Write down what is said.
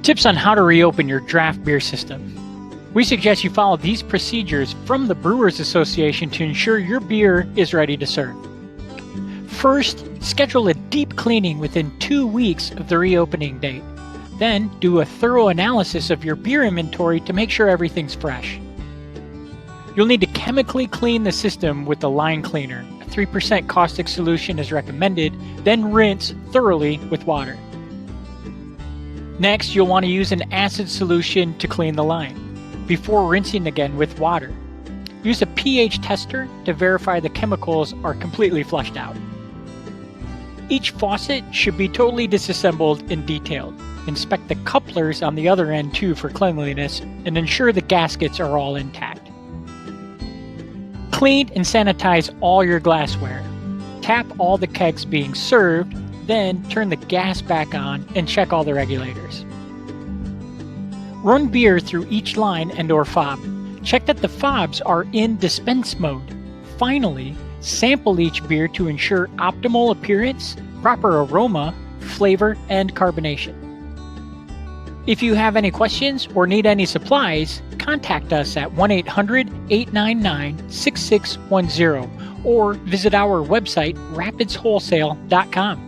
Tips on how to reopen your draft beer system. We suggest you follow these procedures from the Brewers Association to ensure your beer is ready to serve. First, schedule a deep cleaning within 2 weeks of the reopening date. Then, do a thorough analysis of your beer inventory to make sure everything's fresh. You'll need to chemically clean the system with the line cleaner. A 3% caustic solution is recommended, then rinse thoroughly with water. Next, you'll want to use an acid solution to clean the line, before rinsing again with water. Use a pH tester to verify the chemicals are completely flushed out. Each faucet should be totally disassembled and detailed. Inspect the couplers on the other end too for cleanliness and ensure the gaskets are all intact. Clean and sanitize all your glassware. Tap all the kegs being served, then turn the gas back on and check all the regulators. Run beer through each line and/or fob. Check that the fobs are in dispense mode. Finally, sample each beer to ensure optimal appearance, proper aroma, flavor, and carbonation. If you have any questions or need any supplies, contact us at 1-800-899-6610 or visit our website rapidswholesale.com.